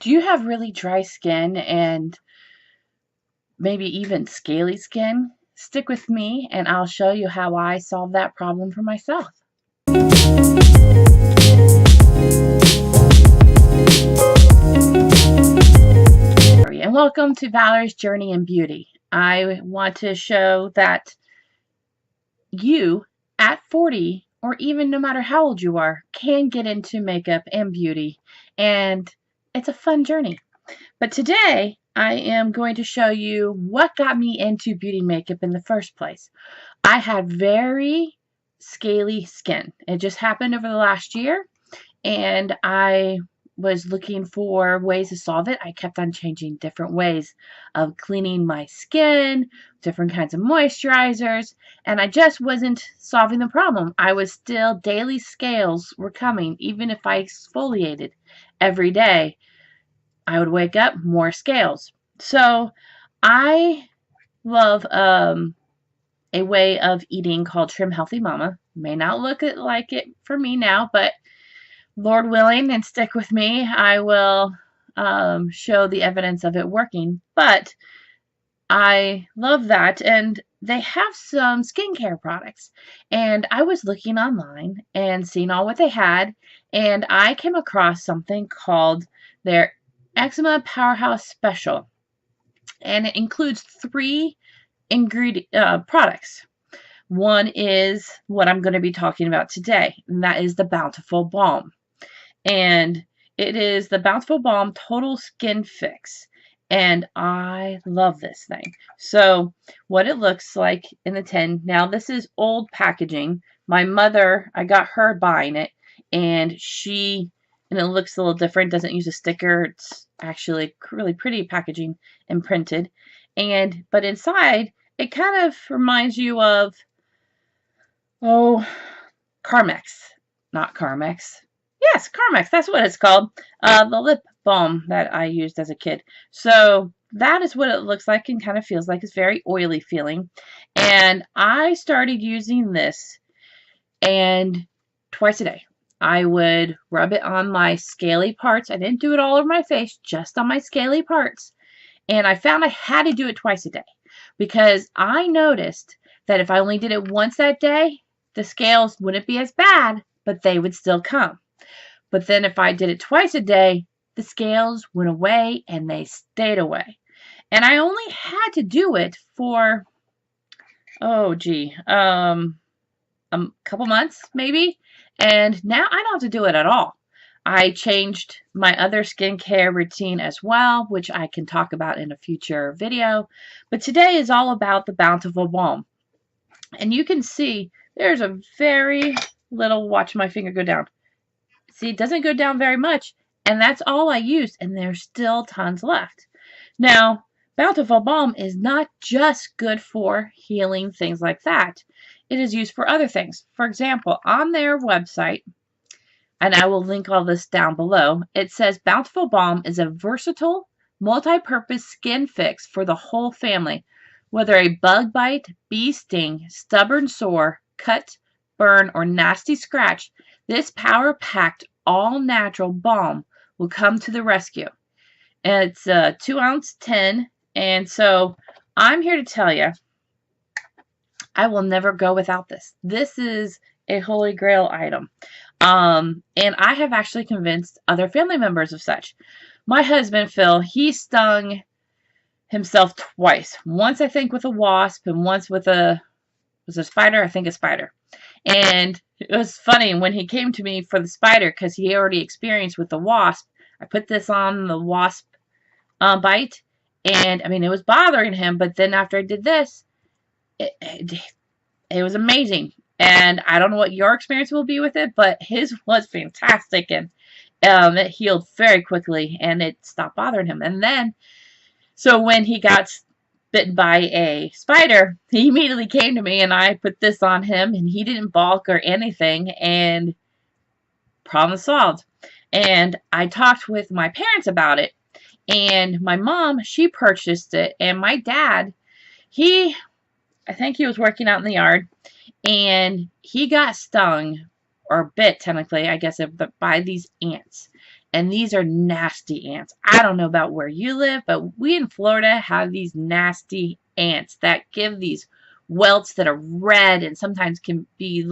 Do you have really dry skin and maybe even scaly skin? Stick with me and I'll show you how I solved that problem for myself. And welcome to Vallauris Journey in Beauty. I want to show that you at 40 or even no matter how old you are can get into makeup and beauty, and it's a fun journey. But today I am going to show you what got me into beauty makeup in the first place. I had very scaly skin. It just happened over the last year, and I was looking for ways to solve it. I kept on changing different ways of cleaning my skin, different kinds of moisturizers, and I just wasn't solving the problem. I was still, daily scales were coming, even if I exfoliated every day. I would wake up, more scales. So I love a way of eating called Trim Healthy Mama. May not look like it for me now, but Lord willing, and stick with me, I will show the evidence of it working. But I love that, and they have some skincare products. And I was looking online and seeing all what they had, and I came across something called their Eczema Powerhouse Special. And it includes 3 products. One is what I'm going to be talking about today, and that is the Bountiful Balm. And it is the Bountiful Balm Total Skin Fix. And I love this thing. So what it looks like in the tin. Now this is old packaging. My mother, I got her buying it, and it looks a little different. Doesn't use a sticker. It's actually really pretty packaging and printed. But inside, it kind of reminds you of, Carmex. Not Carmex. Yes, Carmex, that's what it's called. The lip balm that I used as a kid. So that is what it looks like and kind of feels like. It's very oily feeling. And I started using this, and twice a day. I would rub it on my scaly parts. I didn't do it all over my face, just on my scaly parts. And I found I had to do it twice a day because I noticed that if I only did it once that day, the scales wouldn't be as bad, but they would still come. But then if I did it twice a day, the scales went away and they stayed away. And I only had to do it for, a couple months maybe. And now I don't have to do it at all. I changed my other skincare routine as well, which I can talk about in a future video. But today is all about the Bountiful Balm. And you can see there's a very little, watch my finger go down. See, it doesn't go down very much, and that's all I used, and there's still tons left. Now, Bountiful Balm is not just good for healing things like that. It is used for other things. For example, on their website, and I will link all this down below, it says Bountiful Balm is a versatile, multi-purpose skin fix for the whole family. Whether a bug bite, bee sting, stubborn sore, cut, burn, or nasty scratch, this power-packed, all-natural balm will come to the rescue. And it's a 2-ounce tin, and so I'm here to tell you, I will never go without this. This is a holy grail item. And I have actually convinced other family members of such. My husband, Phil, he stung himself twice. Once, I think, with a wasp, and once with was a spider? I think a spider. And it was funny when he came to me for the spider because he already experienced with the wasp. I put this on the wasp bite, and I mean, it was bothering him, but then after I did this, it was amazing. And I don't know what your experience will be with it, but his was fantastic, and it healed very quickly, and it stopped bothering him. And then, so when he got bitten by a spider, he immediately came to me, and I put this on him, and he didn't balk or anything, and problem solved. And I talked with my parents about it, and my mom, she purchased it, and my dad, I think he was working out in the yard, and he got stung, or bit technically, I guess, by these ants. And these are nasty ants. I don't know about where you live, but we in Florida have these nasty ants that give these welts that are red and sometimes can be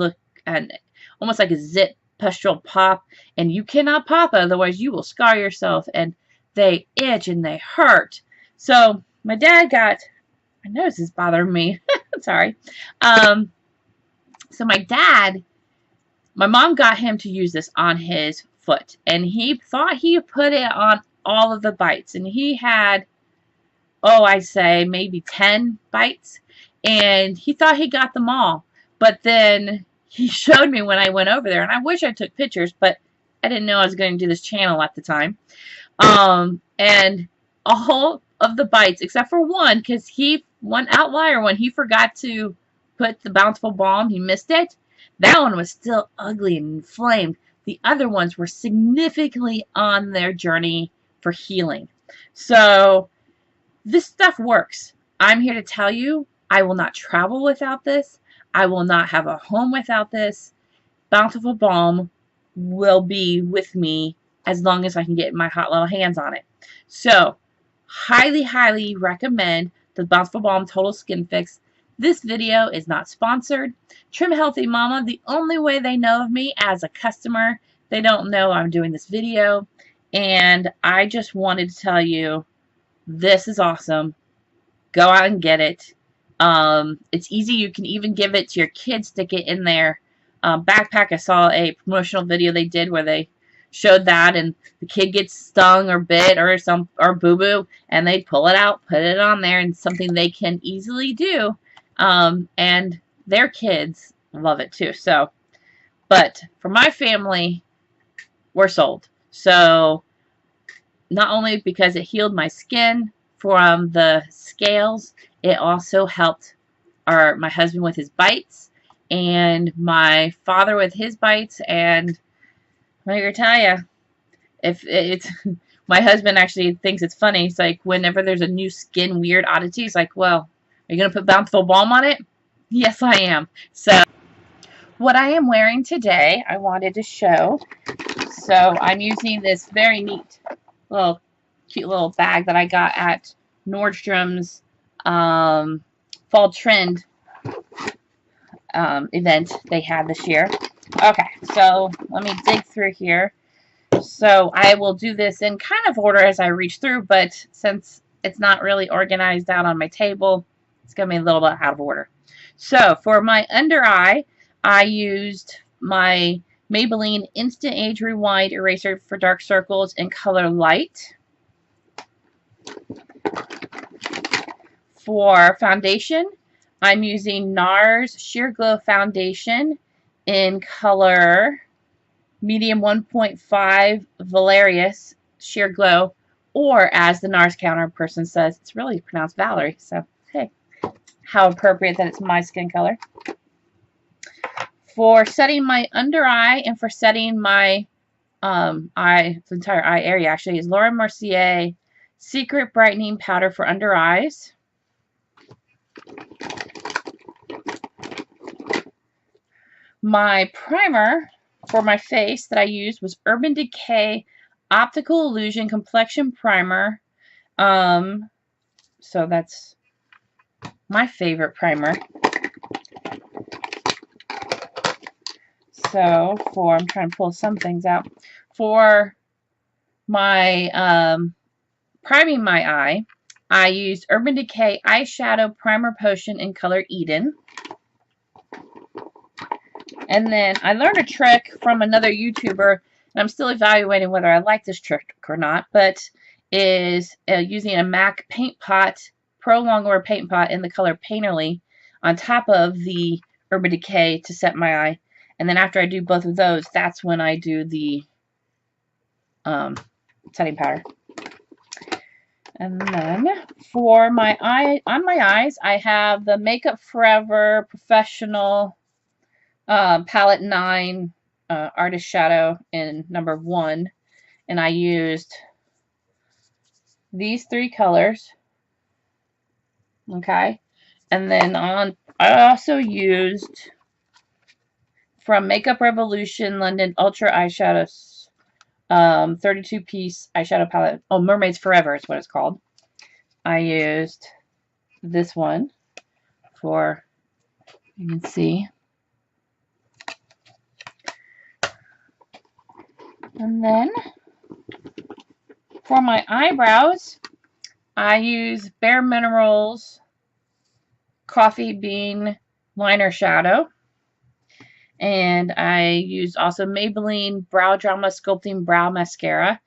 almost like a zit pustule pop. And you cannot pop, otherwise you will scar yourself. And they itch and they hurt. So my dad got, my nose is bothering me. Sorry. So my mom got him to use this on his foot, and he thought he put it on all of the bites, and he had, oh, I'd say maybe 10 bites, and he thought he got them all. But then he showed me when I went over there, and I wish I took pictures, but I didn't know I was going to do this channel at the time. And all of the bites, except for one, because one outlier, when he forgot to put the Bountiful Balm, he missed it. That one was still ugly and inflamed. The other ones were significantly on their journey for healing. So this stuff works. I'm here to tell you, I will not travel without this. I will not have a home without this. Bountiful Balm will be with me as long as I can get my hot little hands on it. So highly, highly recommend the Bountiful Balm Total Skin Fix. This video is not sponsored. Trim Healthy Mama, the only way they know of me as a customer, they don't know I'm doing this video. And I just wanted to tell you, this is awesome. Go out and get it. It's easy. You can even give it to your kids, stick it in their backpack. I saw a promotional video they did where they showed that, and the kid gets stung or bit or boo-boo, and they pull it out, put it on there, and something they can easily do. And their kids love it too. So, but for my family, we're sold. So, not only because it healed my skin from the scales, it also helped my husband with his bites, and my father with his bites. And I'm going to tell you, if it's my husband actually thinks it's funny. It's like whenever there's a new skin weird oddity, he's like, well, are you going to put Bountiful Balm on it? Yes, I am. So what I am wearing today, I wanted to show. So I'm using this very neat cute little bag that I got at Nordstrom's fall trend event they had this year. Okay, so let me dig through here. So I will do this in kind of order as I reach through, but since it's not really organized out on my table, it's going to be a little bit out of order. So for my under eye, I used my Maybelline Instant Age Rewind Eraser for dark circles in color light. For foundation, I'm using Nars Sheer Glow Foundation in color medium 1.5 Vallauris Sheer Glow, or as the Nars counter person says, it's really pronounced Valerie. So, hey, how appropriate that it's my skin color. For setting my under eye and for setting my the entire eye area actually is Laura Mercier Secret Brightening Powder for Under Eyes. My primer for my face that I used was Urban Decay Optical Illusion Complexion Primer. So that's my favorite primer. So I'm trying to pull some things out. For my priming my eye, I used Urban Decay Eyeshadow Primer Potion in color Eden. And then I learned a trick from another YouTuber, and I'm still evaluating whether I like this trick or not, but is using a MAC paint pot, Pro Longwear paint pot in the color Painterly on top of the Urban Decay to set my eye. And then after I do both of those, that's when I do the setting powder. And then for my eye, on my eyes, I have the Makeup Forever Professional Palette 9 Artist Shadow in number 1. And I used these 3 colors. Okay. And then I also used from Makeup Revolution London Ultra Eyeshadows 32-piece eyeshadow palette. Oh, Mermaids Forever is what it's called. I used this one for, you can see. And then for my eyebrows, I use Bare Minerals Coffee Bean Liner Shadow. And I used also Maybelline Brow Drama Sculpting Brow Mascara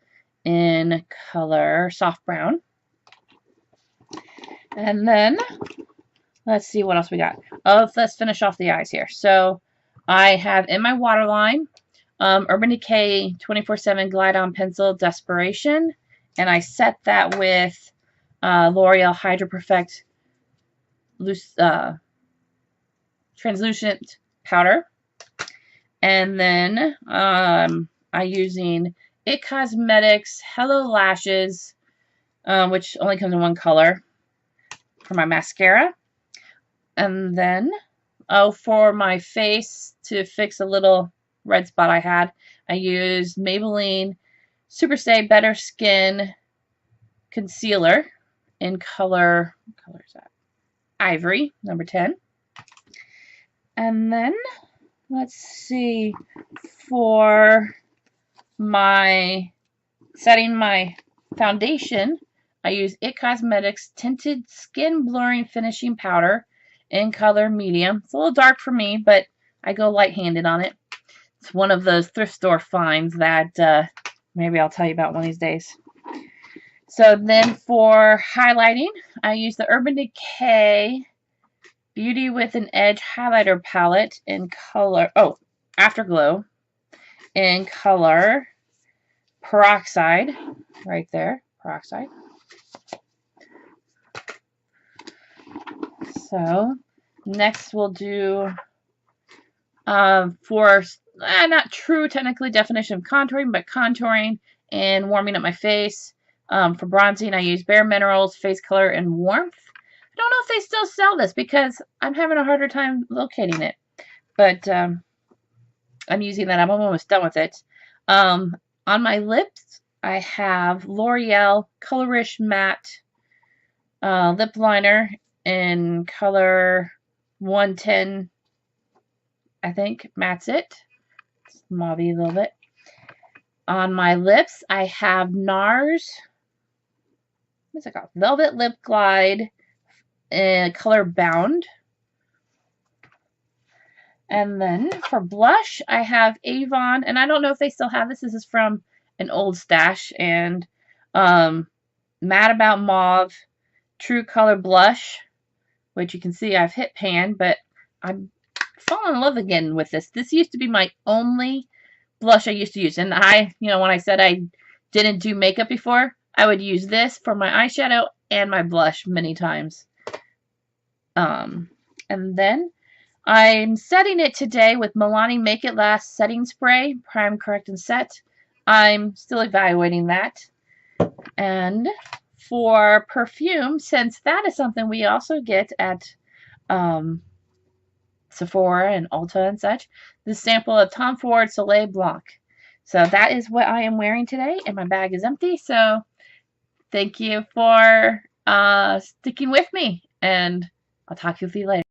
in color Soft Brown. And then, let's see what else we got. Oh, let's finish off the eyes here. So, I have in my waterline, Urban Decay 24/7 Glide On Pencil Desperation. And I set that with L'Oreal Hydra Perfect Translucent Powder. And then I'm using It Cosmetics Hello Lashes, which only comes in one color, for my mascara. And then, for my face, to fix a little red spot I had, I used Maybelline Superstay Better Skin Concealer in color, what color is that? Ivory, number 10. And then, let's see, for my setting my foundation, I use It Cosmetics Tinted Skin Blurring Finishing Powder in color medium. It's a little dark for me, but I go light-handed on it. It's one of those thrift store finds that maybe I'll tell you about one of these days. So then for highlighting, I use the Urban Decay Beauty with an Edge highlighter palette in color, Afterglow, in color Peroxide, right there, Peroxide. So next we'll do for not true technically definition of contouring, but contouring and warming up my face. For bronzing, I use Bare Minerals Face Color and Warmth. I don't know if they still sell this because I'm having a harder time locating it. But I'm using that. I'm almost done with it. On my lips, I have L'Oreal Colorish Matte Lip Liner in color 110, I think. Matte's it. It's mauve a little bit. On my lips, I have Nars. What's it called? Velvet Lip Glide in color Bound. And then for blush, I have Avon, and I don't know if they still have this. This is from an old stash. And Mad About Mauve True Color Blush, which you can see I've hit pan, but I'm falling in love again with this. This used to be my only blush I used to use. And when I said I didn't do makeup before, I would use this for my eyeshadow and my blush many times. And then I'm setting it today with Milani Make It Last Setting Spray, Prime, Correct, and Set. I'm still evaluating that. And for perfume, since that is something we also get at Sephora and Ulta and such, the sample of Tom Ford Soleil Blanc. So that is what I am wearing today, and my bag is empty. So thank you for sticking with me, and I'll talk to you later.